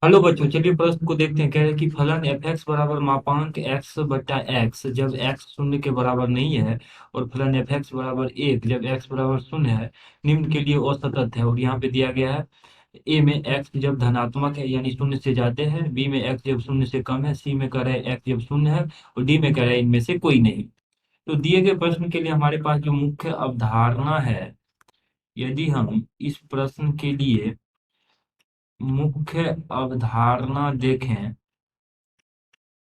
Hello बच्चों, चलिए प्रश्न को देखते हैं। कह रहे हैं कि फलन एफ एक्स बराबर मापांक एक्स बट्टा एक्स जब एक्स शून्य के बराबर नहीं है, और फलन एफ एक्स बराबर एक जब एक्स बराबर शून्य है, निम्न के लिए असतत है। और यहाँ पे दिया गया है ए में एक्स जब धनात्मक है यानी शून्य से ज्यादा है, बी में एक्स जब शून्य से कम है, सी में कह रहा है एक्स जब शून्य है, और डी में कह रहा है इनमें से कोई नहीं। तो दिए गए प्रश्न के लिए हमारे पास जो मुख्य अवधारणा है, यदि हम इस प्रश्न के लिए मुख्य अवधारणा देखें,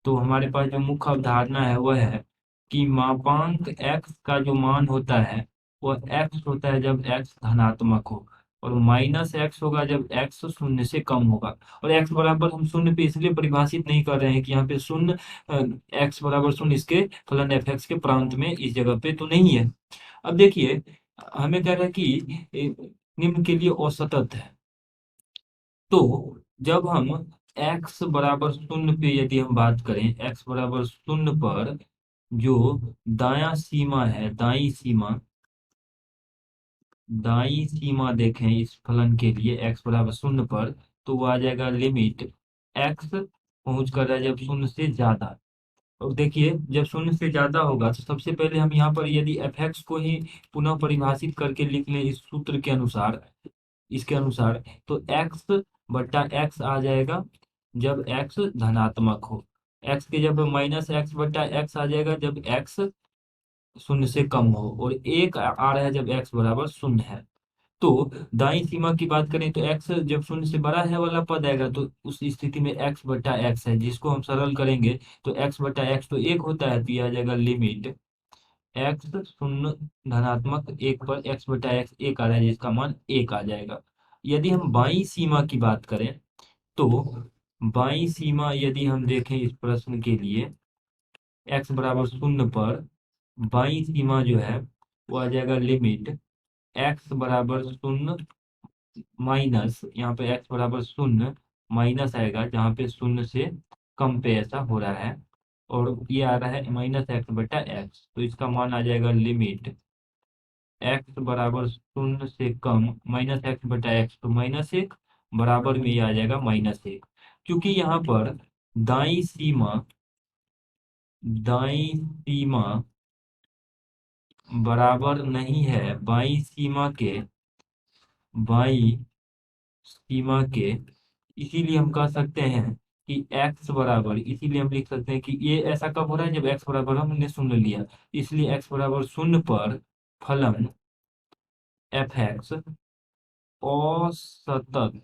तो हमारे पास जो मुख्य अवधारणा है वह है कि मापांक x का जो मान होता है वह x होता है जब x धनात्मक हो, और माइनस x होगा जब x शून्य से कम होगा। और x बराबर हम शून्य पे इसलिए परिभाषित नहीं कर रहे हैं कि यहाँ पे शून्य, x बराबर शून्य इसके फलन एफ एक्स के प्रांत में इस जगह पे तो नहीं है। अब देखिए, हमें कह रहा है कि निम्न के लिए असतत है। तो जब हम x बराबर शून्य पे यदि हम बात करें, x बराबर शून्य पर जो दायां सीमा है, दाई सीमा देखें इस फलन के लिए x बराबर शून्य पर, तो वो आ जाएगा लिमिट x पहुंच कर रहा है जब शून्य से ज्यादा। और देखिए, जब शून्य से ज्यादा होगा तो सबसे पहले हम यहाँ पर यदि एफ एक्स को ही पुनः परिभाषित करके लिख लें इस सूत्र के अनुसार, इसके अनुसार, तो x बट्टा एक्स आ जाएगा जब x धनात्मक हो। x के जब माइनस एक्स बट्टा एक्स आ जाएगा जब x शून्य से कम हो, और एक आ रहा है जब x बराबर शून्य है। तो दाईं सीमा की बात करें तो x जब शून्य से बड़ा है वाला पद आएगा, तो उस स्थिति में x बट्टा एक्स है, जिसको हम सरल करेंगे तो x बट्टा एक्स तो एक होता है, तो यह आ जाएगा लिमिट एक्स शून्य धनात्मक एक पर एक्स बटा एक्स एक आ रहा है, जिसका मान एक आ जाएगा। यदि हम बाई सीमा की बात करें, तो बाई सीमा यदि हम देखें इस प्रश्न के लिए, एक्स बराबर शून्य पर बाई सीमा जो है वो आ जाएगा लिमिट एक्स बराबर शून्य माइनस, यहाँ पे एक्स बराबर शून्य माइनस आएगा जहाँ पे शून्य से कम पे ऐसा हो रहा है, और ये आ रहा है माइनस एक्स बटा एक्स, तो इसका मान आ जाएगा लिमिट एक्स बराबर शून्य से कम माइनस एक्स बटा एक्स, तो माइनस एक बराबर में ये आ जाएगा माइनस एक। क्योंकि यहाँ पर दाई सीमा दाई सीमा बराबर नहीं है बाई सीमा के, इसीलिए हम कह सकते हैं कि x बराबर, इसीलिए हम लिख सकते हैं कि ये ऐसा कब हो रहा है जब x बराबर हमने शून्य लिया। इसलिए x बराबर शून्य पर फलन एफ एक्स असतत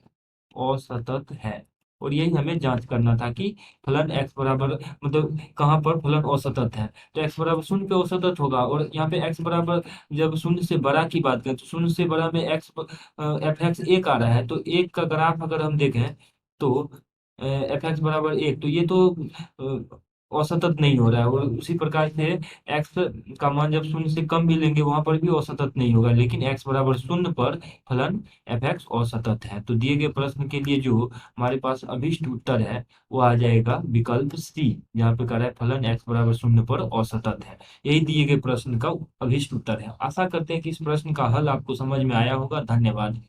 असतत है। और यही हमें जांच करना था कि फलन x बराबर मतलब कहाँ पर फलन असतत है। तो x बराबर शून्य पे असतत होगा, और यहाँ पे x बराबर जब शून्य से बड़ा की बात करें तो शून्य से बड़ा में x एफ एक्स एक आ रहा है, तो एक का ग्राफ अगर हम देखें तो एफ एक्स बराबर एक, तो ये तो असतत नहीं हो रहा है। और उसी प्रकार से एक्स का मान जब शून्य से कम भी लेंगे वहां पर भी असतत नहीं होगा, लेकिन एक्स बराबर शून्य पर फलन एफ एक्स असतत है। तो दिए गए प्रश्न के लिए जो हमारे पास अभिष्ट उत्तर है वो आ जाएगा विकल्प सी, जहाँ पे कह रहा है फलन एक्स बराबर शून्य पर असतत है। यही दिए गए प्रश्न का अभिष्ट उत्तर है। आशा करते हैं कि इस प्रश्न का हल आपको समझ में आया होगा। धन्यवाद।